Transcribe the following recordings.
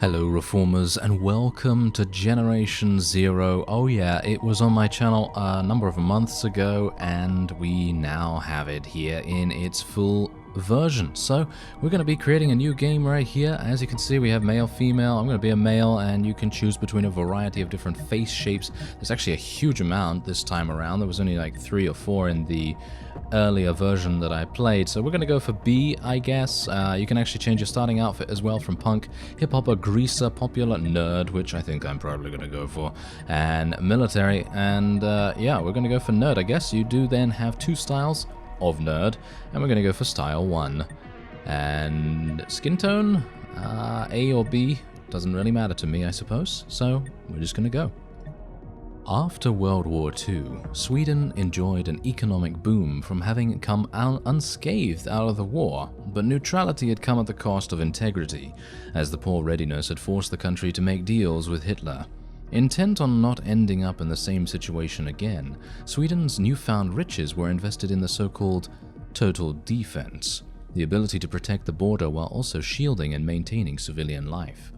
Hello Reformers and welcome to Generation Zero. Oh yeah, it was on my channel a number of months ago and we now have it here in its full version. So we're going to be creating a new game right here. As you can see, we have male, female. I'm going to be a male and you can choose between a variety of different face shapes. There's actually a huge amount this time around. There was only like 3 or 4 in the earlier version that I played. So we're going to go for B, I guess. You can actually change your starting outfit as well from punk, hip-hopper, greaser, popular, nerd, which I think I'm probably going to go for, and military. And yeah, we're going to go for nerd, I guess. You do then have 2 styles of nerd, and we're going to go for style 1. And skin tone, A or B, doesn't really matter to me, I suppose. So we're just going to go. After World War II, Sweden enjoyed an economic boom from having come unscathed out of the war, but neutrality had come at the cost of integrity, as the poor readiness had forced the country to make deals with Hitler. Intent on not ending up in the same situation again, Sweden's newfound riches were invested in the so-called total defense, the ability to protect the border while also shielding and maintaining civilian life.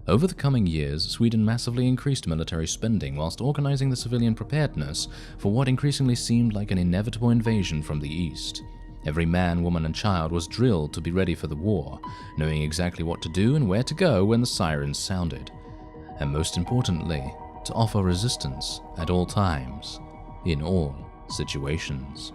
Over the coming years, Sweden massively increased military spending whilst organizing the civilian preparedness for what increasingly seemed like an inevitable invasion from the east. Every man, woman and child was drilled to be ready for the war, knowing exactly what to do and where to go when the sirens sounded. And most importantly, to offer resistance at all times, in all situations.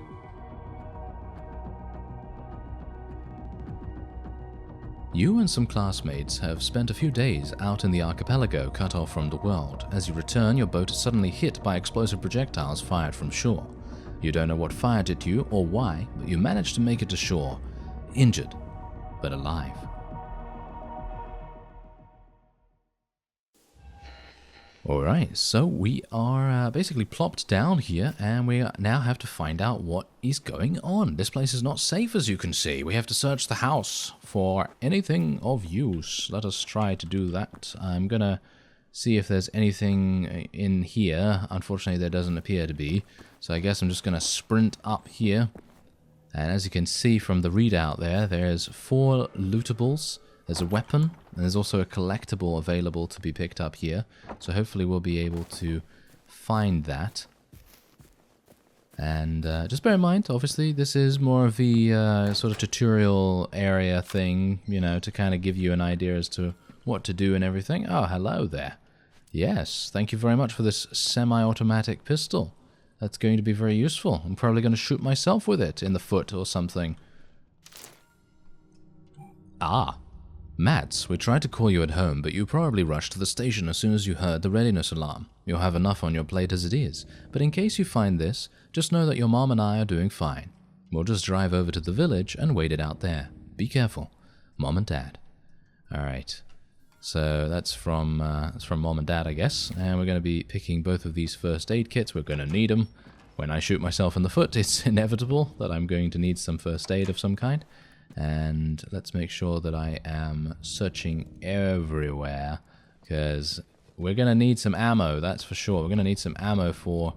You and some classmates have spent a few days out in the archipelago cut off from the world. As you return, your boat is suddenly hit by explosive projectiles fired from shore. You don't know what fired at you or why, but you manage to make it to shore, injured, but alive. Alright, so we are basically plopped down here and we now have to find out what is going on. This place is not safe, as you can see. We have to search the house for anything of use. Let us try to do that. I'm gonna see if there's anything in here. Unfortunately, there doesn't appear to be. So I guess I'm just gonna sprint up here. And as you can see from the readout there, there's 4 lootables. There's a weapon, and there's also a collectible available to be picked up here. So hopefully we'll be able to find that. And just bear in mind, obviously, this is more of the sort of tutorial area thing, you know, to kind of give you an idea as to what to do and everything. Oh, hello there. Yes, thank you very much for this semi-automatic pistol. That's going to be very useful. I'm probably going to shoot myself with it in the foot or something. Ah. Mats, we tried to call you at home, but you probably rushed to the station as soon as you heard the readiness alarm. You'll have enough on your plate as it is, but in case you find this, just know that your mom and I are doing fine. We'll just drive over to the village and wait it out there. Be careful. Mom and Dad. Alright, so that's from Mom and Dad, I guess, and we're going to be picking both of these first aid kits. We're going to need them. When I shoot myself in the foot, it's inevitable that I'm going to need some first aid of some kind. And let's make sure that I am searching everywhere, because we're going to need some ammo, that's for sure. We're going to need some ammo for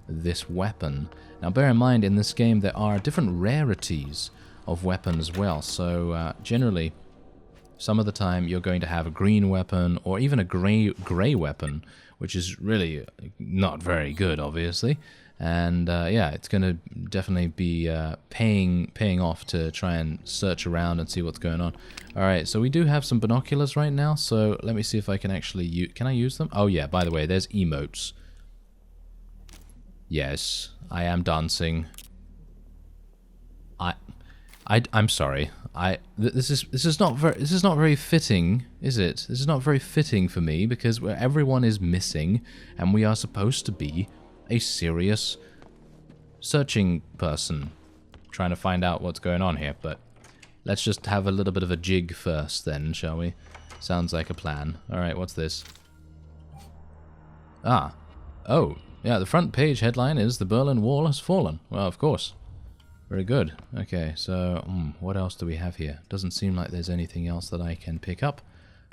this weapon. Now bear in mind, in this game there are different rarities of weapons as well. So generally, some of the time you're going to have a green weapon or even a gray weapon, which is really not very good, obviously. And yeah, it's going to definitely be paying off to try and search around and see what's going on. Alright, so we do have some binoculars right now, so let me see if I can actually can I use them? Oh yeah, by the way, there's emotes. Yes, I am dancing. I'm sorry. This is not very fitting, is it? This is not very fitting for me because everyone is missing and we are supposed to be a serious searching person trying to find out what's going on here, but let's just have a little bit of a jig first then, shall we? Sounds like a plan. Alright, what's this? Ah. Oh, yeah, the front page headline is "The Berlin Wall has fallen." Well, of course. Very good. Okay, so what else do we have here? Doesn't seem like there's anything else that I can pick up.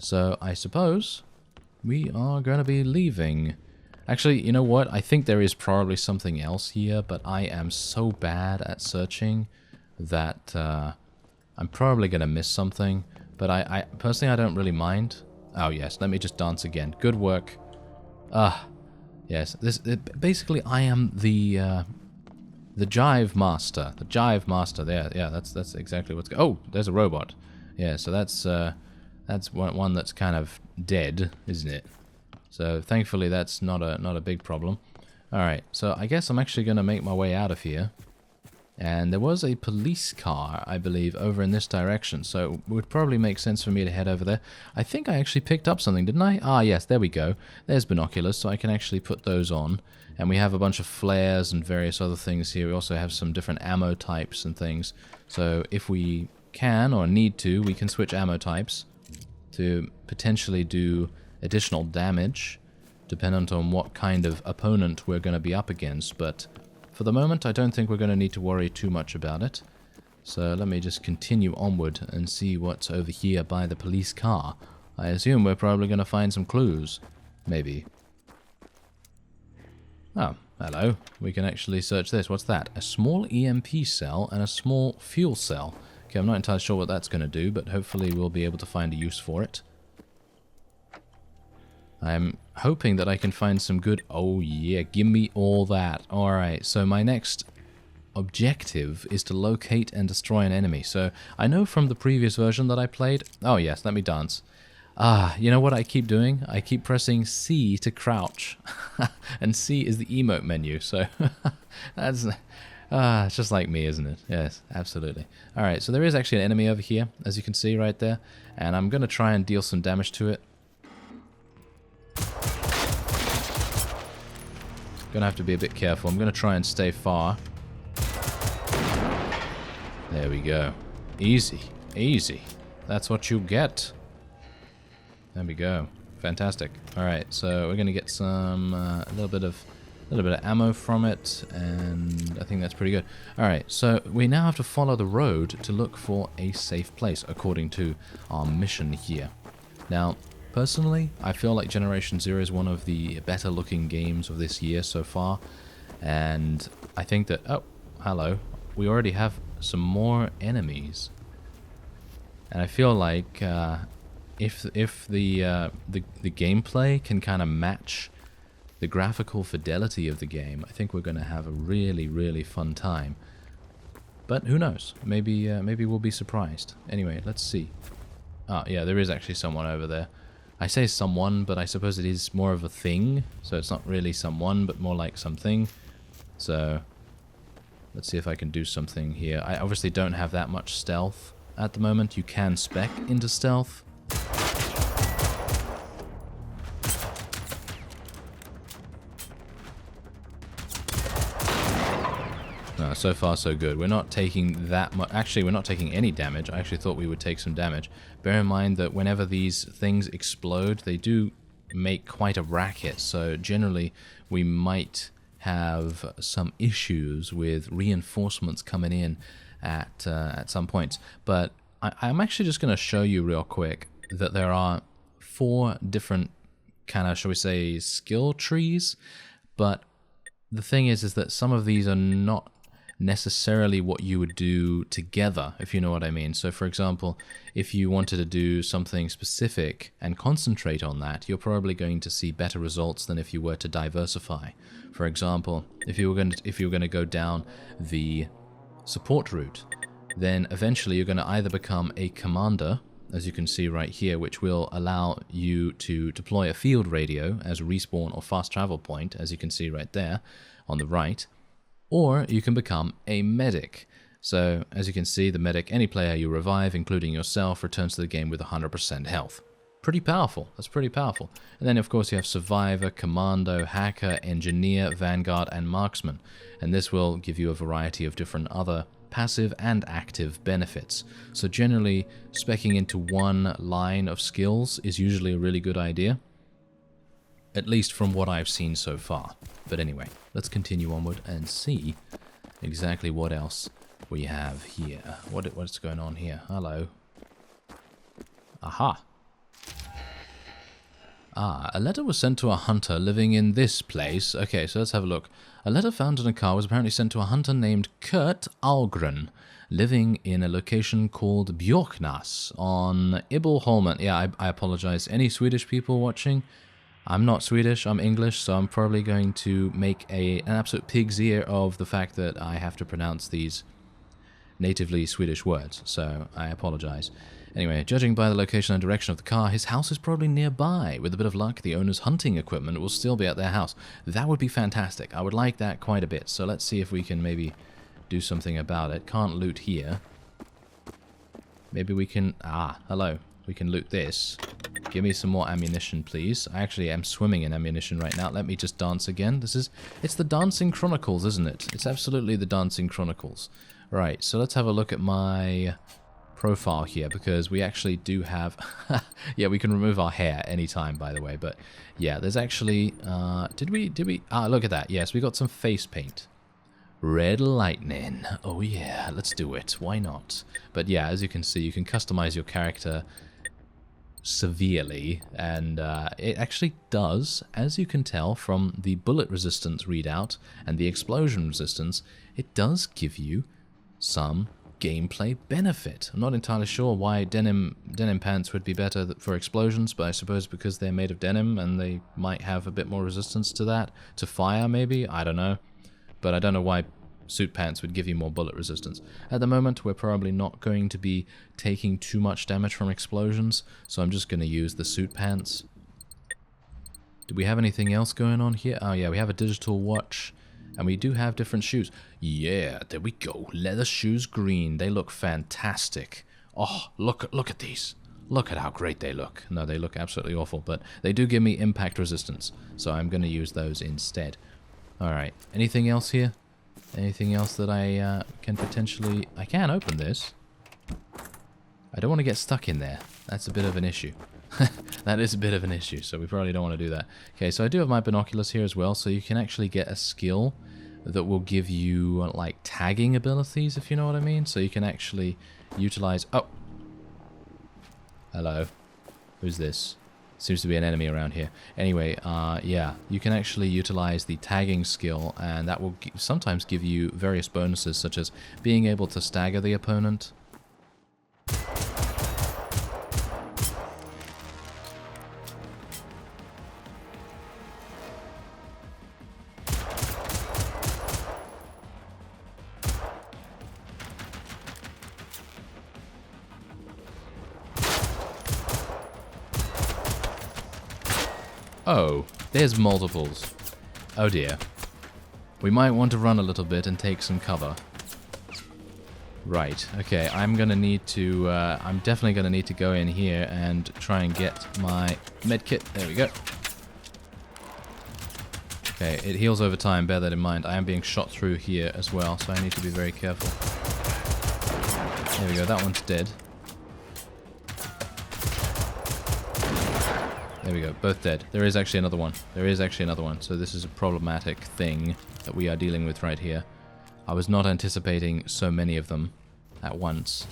So I suppose we are going to be leaving. Actually, you know what? I think there is probably something else here, but I am so bad at searching that I'm probably going to miss something. But I personally, I don't really mind Oh, yes. Let me just dance again. Good work. Ah, yes. Basically, I am the jive master. The jive master. There. Yeah, that's exactly what's... Oh, there's a robot. Yeah, so that's one that's kind of dead, isn't it? So thankfully, that's not a big problem. All right. So I guess I'm actually going to make my way out of here. And there was a police car, I believe, over in this direction, so it would probably make sense for me to head over there. I think I actually picked up something, didn't I? Ah, yes, there we go. There's binoculars, so I can actually put those on. And we have a bunch of flares and various other things here. We also have some different ammo types and things. So if we can or need to, we can switch ammo types to potentially do additional damage, dependent on what kind of opponent we're going to be up against, but... For the moment, I don't think we're going to need to worry too much about it. So let me just continue onward and see what's over here by the police car. I assume we're probably going to find some clues. Maybe. Oh, hello. We can actually search this. What's that? A small EMP cell and a small fuel cell. Okay, I'm not entirely sure what that's going to do, but hopefully we'll be able to find a use for it. I'm hoping that I can find some good... Oh, yeah, give me all that. Alright, so my next objective is to locate and destroy an enemy. So, I know from the previous version that I played... Oh, yes, let me dance. Ah, you know what I keep doing? I keep pressing C to crouch. And C is the emote menu, so... That's... it's just like me, isn't it? Yes, absolutely. Alright, so there is actually an enemy over here, as you can see right there. And I'm going to try and deal some damage to it. Gonna have to be a bit careful. I'm gonna try and stay far. There we go. Easy. Easy. That's what you get. There we go. Fantastic. Alright, so we're gonna get some a little bit of ammo from it, and I think that's pretty good. Alright, so we now have to follow the road to look for a safe place, according to our mission here. Now, personally, I feel like Generation Zero is one of the better looking games of this year so far, and I think that... Oh, hello. We already have some more enemies, and I feel like if the gameplay can kind of match the graphical fidelity of the game, I think we're going to have a really, really fun time. But who knows? Maybe we'll be surprised. Anyway, let's see. Ah, yeah, there is actually someone over there. I say someone, but I suppose it is more of a thing, so it's not really someone, but more like something. So, let's see if I can do something here. I obviously don't have that much stealth at the moment. You can spec into stealth. No, so far so good. We're not taking that much. Actually, we're not taking any damage. I actually thought we would take some damage. Bear in mind that whenever these things explode, they do make quite a racket. So generally, we might have some issues with reinforcements coming in at some points. But I'm actually just going to show you real quick that there are 4 different kind of, shall we say, skill trees. But the thing is that some of these are not necessarily what you would do together, if you know what I mean. So for example, if you wanted to do something specific and concentrate on that, you're probably going to see better results than if you were to diversify. For example, if you were going to go down the support route, then eventually you're going to either become a commander, as you can see right here, which will allow you to deploy a field radio as a respawn or fast travel point, as you can see right there on the right, or you can become a medic. So, as you can see, the medic, any player you revive, including yourself, returns to the game with 100% health. Pretty powerful. That's pretty powerful. And then, of course, you have Survivor, Commando, Hacker, Engineer, Vanguard, and Marksman. And this will give you a variety of different other passive and active benefits. So generally, speccing into one line of skills is usually a really good idea. At least from what I've seen so far. But anyway, let's continue onward and see exactly what else we have here. What's going on here? Hello. Aha. Ah, a letter was sent to a hunter living in this place. Okay, so let's have a look. A letter found in a car was apparently sent to a hunter named Kurt Algren, living in a location called Bjorknas on Ibelholmen. Yeah, I apologize. Any Swedish people watching? I'm not Swedish, I'm English, so I'm probably going to make an absolute pig's ear of the fact that I have to pronounce these natively Swedish words, so I apologize. Anyway, judging by the location and direction of the car, his house is probably nearby. With a bit of luck, the owner's hunting equipment will still be at their house. That would be fantastic. I would like that quite a bit, so let's see if we can maybe do something about it. Can't loot here. Maybe we can... Ah, hello. We can loot this. Give me some more ammunition, please. I actually am swimming in ammunition right now. Let me just dance again. It's the Dancing Chronicles, isn't it? It's absolutely the Dancing Chronicles. Right, so let's have a look at my profile here, because we actually do have... yeah, we can remove our hair anytime, by the way, but yeah, there's actually... Did we... Ah, look at that. Yes, we got some face paint. Red lightning. Oh yeah, let's do it. Why not? But yeah, as you can see, you can customize your character severely, and it actually does, as you can tell from the bullet resistance readout and the explosion resistance, it does give you some gameplay benefit. I'm not entirely sure why denim pants would be better for explosions, but I suppose because they're made of denim and they might have a bit more resistance to that, to fire maybe, I don't know. But I don't know why suit pants would give you more bullet resistance. At the moment, we're probably not going to be taking too much damage from explosions, so I'm just going to use the suit pants. Do we have anything else going on here? Oh yeah, we have a digital watch, and we do have different shoes. Yeah, there we go. Leather shoes green. They look fantastic. Oh, look at these. Look at how great they look. No, they look absolutely awful, but they do give me impact resistance, so I'm going to use those instead. Alright, anything else here? Anything else that I can potentially... I can open this. I don't want to get stuck in there. That's a bit of an issue. That is a bit of an issue, so we probably don't want to do that. Okay, so I do have my binoculars here as well, so you can actually get a skill that will give you, like, tagging abilities, if you know what I mean. So you can actually utilize... Oh! Hello. Who's this? Seems to be an enemy around here. Anyway, yeah, you can actually utilize the tagging skill, and that will sometimes give you various bonuses, such as being able to stagger the opponent. Oh, there's multiples. Oh dear. We might want to run a little bit and take some cover. Right, okay, I'm gonna need to, I'm definitely gonna need to go in here and try and get my medkit. There we go. Okay, it heals over time, bear that in mind. I am being shot through here as well, so I need to be very careful. There we go, that one's dead. There we go, both dead. There is actually another one. There is actually another one. So this is a problematic thing that we are dealing with right here. I was not anticipating so many of them at once.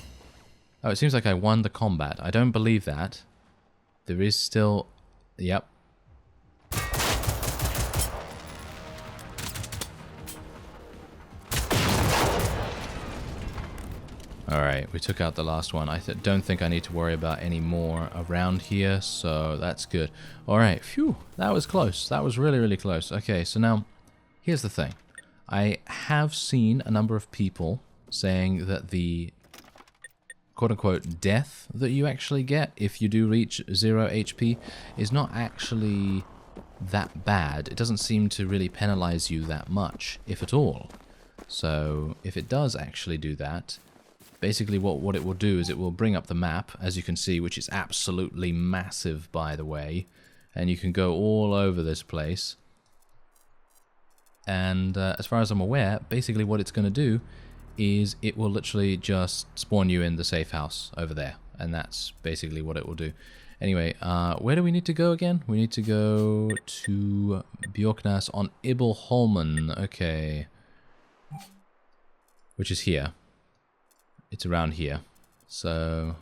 Oh, it seems like I won the combat. I don't believe that. There is still... Yep. Alright, we took out the last one. I don't think I need to worry about any more around here, so that's good. Alright, phew, that was close. That was really, really close. Okay, so now, here's the thing. I have seen a number of people saying that the quote-unquote death that you actually get if you do reach 0 HP is not actually that bad. It doesn't seem to really penalize you that much, if at all. So, if it does actually do that... Basically what it will do is it will bring up the map, as you can see, which is absolutely massive, by the way. And you can go all over this place. And as far as I'm aware, basically what it's going to do is it will literally just spawn you in the safe house over there. And that's basically what it will do. Anyway, where do we need to go again? We need to go to Bjorknas on Ibelholmen. Okay. Which is here. It's around here. So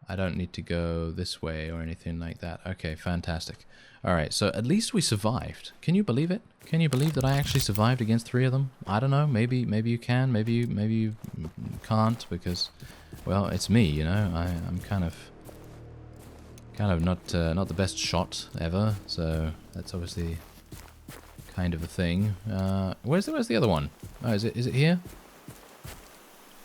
I don't need to go this way or anything like that. Okay, fantastic. Alright, so at least we survived. Can you believe it? Can you believe that I actually survived against 3 of them? I don't know, maybe you can, maybe you can't, because, well, it's me, you know. I'm kind of not the best shot ever, so that's obviously kind of a thing. Where's the other one? Oh, is it here?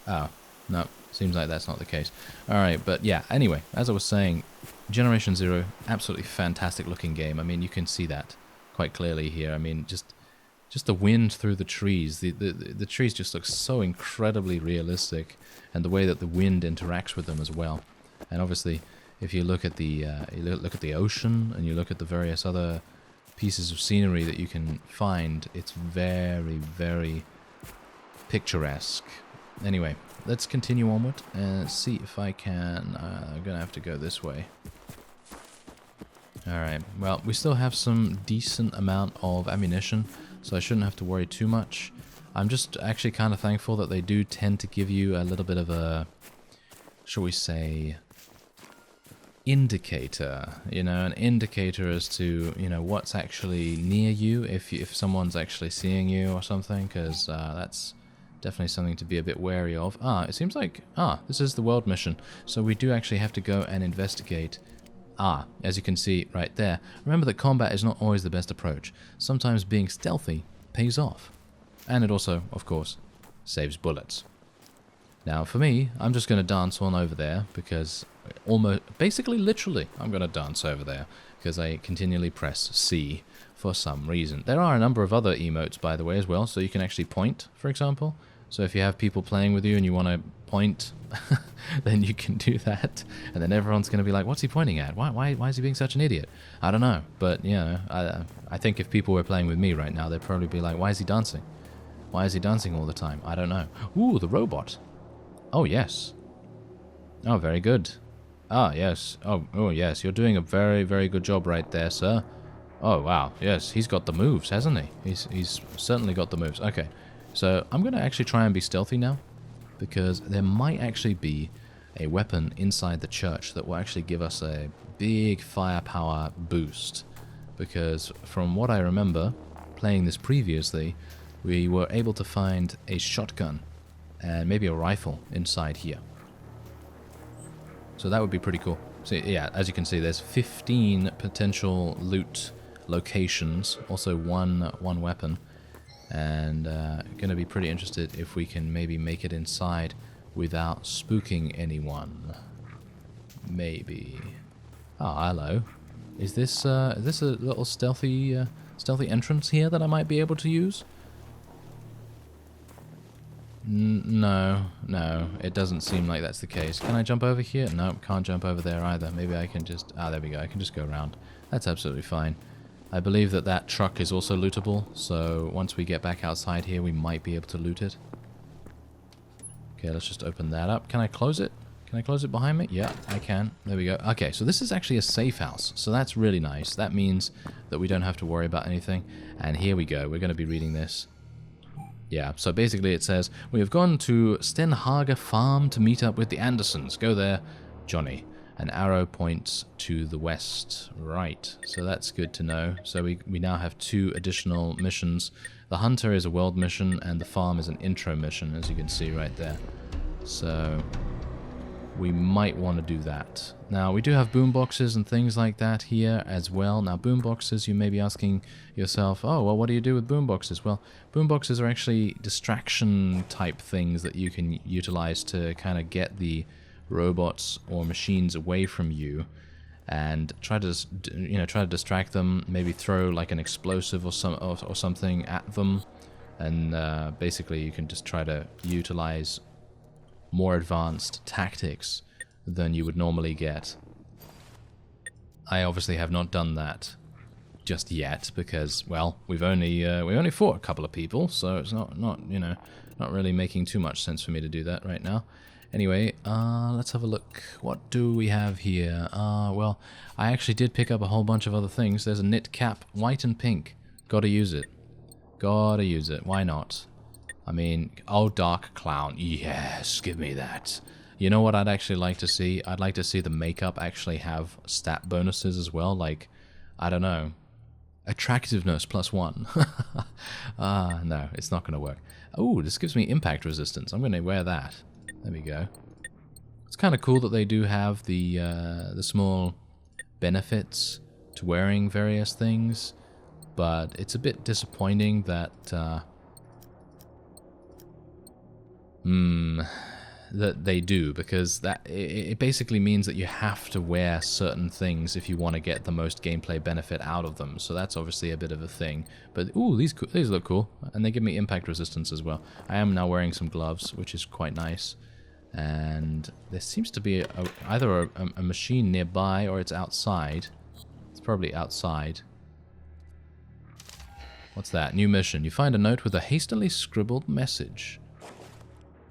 Oh, no. Seems like that's not the case. Alright, but yeah, anyway, as I was saying, Generation Zero, absolutely fantastic looking game. I mean, you can see that quite clearly here. I mean, just the wind through the trees. The trees just look so incredibly realistic, and the way that the wind interacts with them as well. And obviously, if you look at the ocean, and you look at the various other pieces of scenery that you can find, it's very, very picturesque. Anyway, let's continue onward and see if I can... I'm going to have to go this way. Alright, well, we still have some decent amount of ammunition, so I shouldn't have to worry too much. I'm just actually kind of thankful that they do tend to give you a little bit of a, shall we say, indicator. You know, an indicator as to, you know, what's actually near you, if someone's actually seeing you or something, because that's... definitely something to be a bit wary of. It seems like... this is the world mission. So we do actually have to go and investigate. As you can see right there. Remember that combat is not always the best approach. Sometimes being stealthy pays off. And it also, of course, saves bullets. Now, for me, I'm just going to dance on over there because basically, literally, I'm going to dance over there because I continually press C for some reason. There are a number of other emotes, by the way, as well, so you can actually point, for example. So if you have people playing with you and you want to point, then you can do that. And then everyone's going to be like, what's he pointing at? Why is he being such an idiot? I don't know. But, you know, I think if people were playing with me right now, they'd probably be like, why is he dancing? Why is he dancing all the time? I don't know. Ooh, the robot. Oh, yes. Oh, very good. Yes. Oh, yes. You're doing a very, very good job right there, sir. Oh, wow. Yes, he's got the moves, hasn't he? He's certainly got the moves. Okay. So I'm going to actually try and be stealthy now, because there might actually be a weapon inside the church that will actually give us a big firepower boost. Because from what I remember, playing this previously, we were able to find a shotgun and maybe a rifle inside here. So that would be pretty cool. So yeah, as you can see, there's 15 potential loot locations, also one weapon. And going to be pretty interested if we can maybe make it inside without spooking anyone. Maybe. Hello. Is this a little stealthy entrance here that I might be able to use? No, it doesn't seem like that's the case. Can I jump over here? No, can't jump over there either. Maybe I can just... there we go. I can just go around. That's absolutely fine. I believe that truck is also lootable, so once we get back outside here, we might be able to loot it. Okay, let's just open that up. Can I close it? Can I close it behind me? Yeah, I can. There we go. Okay, so this is actually a safe house, so that's really nice. That means that we don't have to worry about anything. And here we go. We're going to be reading this. Yeah, so basically it says, we have gone to Stenhaga Farm to meet up with the Andersons. Go there, Johnny. An arrow points to the west. Right, so that's good to know. So we now have 2 additional missions. The Hunter is a world mission, and the Farm is an intro mission, as you can see right there. So we might want to do that. Now, we do have boomboxes and things like that here as well. Now, boomboxes, you may be asking yourself, oh, well, what do you do with boomboxes? Well, boomboxes are actually distraction type things that you can utilize to kind of get the robots or machines away from you and try to distract them, maybe throw like an explosive or something at them, and basically you can just try to utilize more advanced tactics than you would normally get. I obviously have not done that just yet because, well, we only fought a couple of people, so it's not really making too much sense for me to do that right now. Anyway, let's have a look. What do we have here? Well, I actually did pick up a whole bunch of other things. There's a knit cap, white and pink. Gotta use it. Gotta use it. Why not? I mean, oh, dark clown. Yes, give me that. You know what I'd actually like to see? I'd like to see the makeup actually have stat bonuses as well, like, I don't know, attractiveness +1. No, it's not going to work. Oh, this gives me impact resistance. I'm going to wear that. There we go. It's kind of cool that they do have the small benefits to wearing various things, but it's a bit disappointing that that they do, because that it basically means that you have to wear certain things if you want to get the most gameplay benefit out of them. So that's obviously a bit of a thing. But ooh, these look cool, and they give me impact resistance as well. I am now wearing some gloves, which is quite nice. And there seems to be either a machine nearby or it's outside. It's probably outside. What's that? New mission. You find a note with a hastily scribbled message.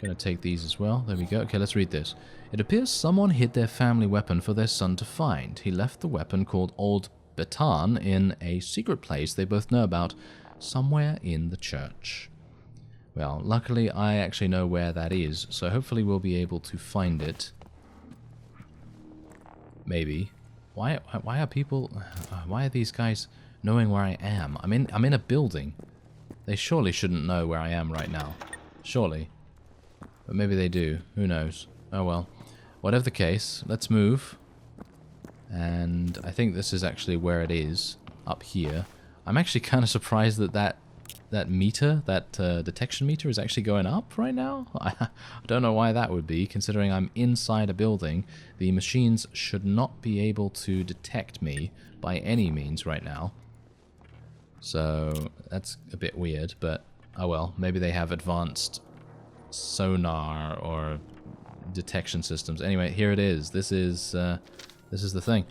Gonna take these as well. There we go. Okay, let's read this. It appears someone hid their family weapon for their son to find. He left the weapon called Old Baton in a secret place they both know about, somewhere in the church. Well, luckily I actually know where that is, so hopefully we'll be able to find it. Maybe. Why are people... Why are these guys knowing where I am? I'm in a building. They surely shouldn't know where I am right now. Surely. But maybe they do. Who knows? Oh well. Whatever the case, let's move. And I think this is actually where it is. Up here. I'm actually kind of surprised that that meter, that detection meter, is actually going up right now. I don't know why that would be, considering I'm inside a building. The machines should not be able to detect me by any means right now. So that's a bit weird, but oh well. Maybe they have advanced sonar or detection systems. Anyway, here it is. This is the thing.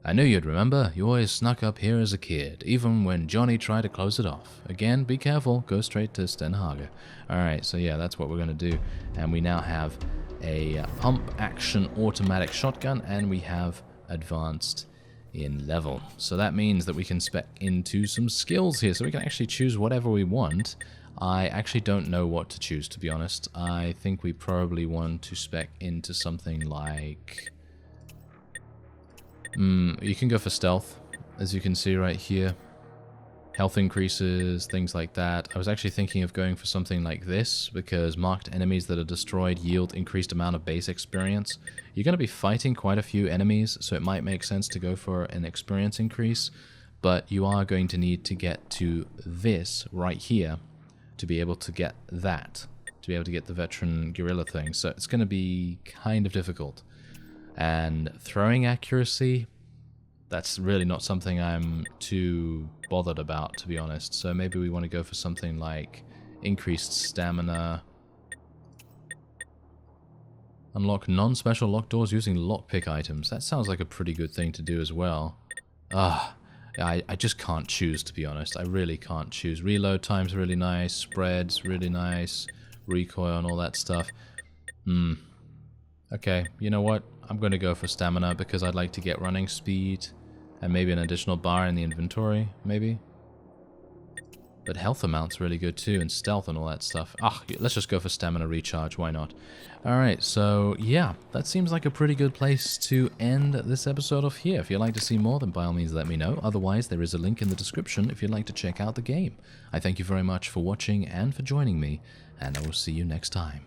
I knew you'd remember. You always snuck up here as a kid, even when Johnny tried to close it off. Again, be careful. Go straight to Stenhagen. Alright, so yeah, that's what we're going to do. And we now have a pump-action automatic shotgun, and we have advanced in level. So that means that we can spec into some skills here, so we can actually choose whatever we want. I actually don't know what to choose, to be honest. I think we probably want to spec into something like... you can go for stealth, as you can see right here. Health increases, things like that. I was actually thinking of going for something like this, because marked enemies that are destroyed yield increased amount of base experience. You're going to be fighting quite a few enemies, so it might make sense to go for an experience increase, but you are going to need to get to this right here to be able to get that, to be able to get the veteran guerrilla thing. So it's going to be kind of difficult. And throwing accuracy, that's really not something I'm too bothered about, to be honest. So maybe we want to go for something like increased stamina. Unlock non-special lock doors using lockpick items. That sounds like a pretty good thing to do as well. I just can't choose, to be honest. I really can't choose. Reload time's really nice. Spread's really nice. Recoil and all that stuff. Okay, you know what? I'm going to go for stamina because I'd like to get running speed. And maybe an additional bar in the inventory, maybe. But health amount's really good too, and stealth and all that stuff. Let's just go for stamina recharge, why not? Alright, so yeah, that seems like a pretty good place to end this episode off here. If you'd like to see more, then by all means let me know. Otherwise, there is a link in the description if you'd like to check out the game. I thank you very much for watching and for joining me, and I will see you next time.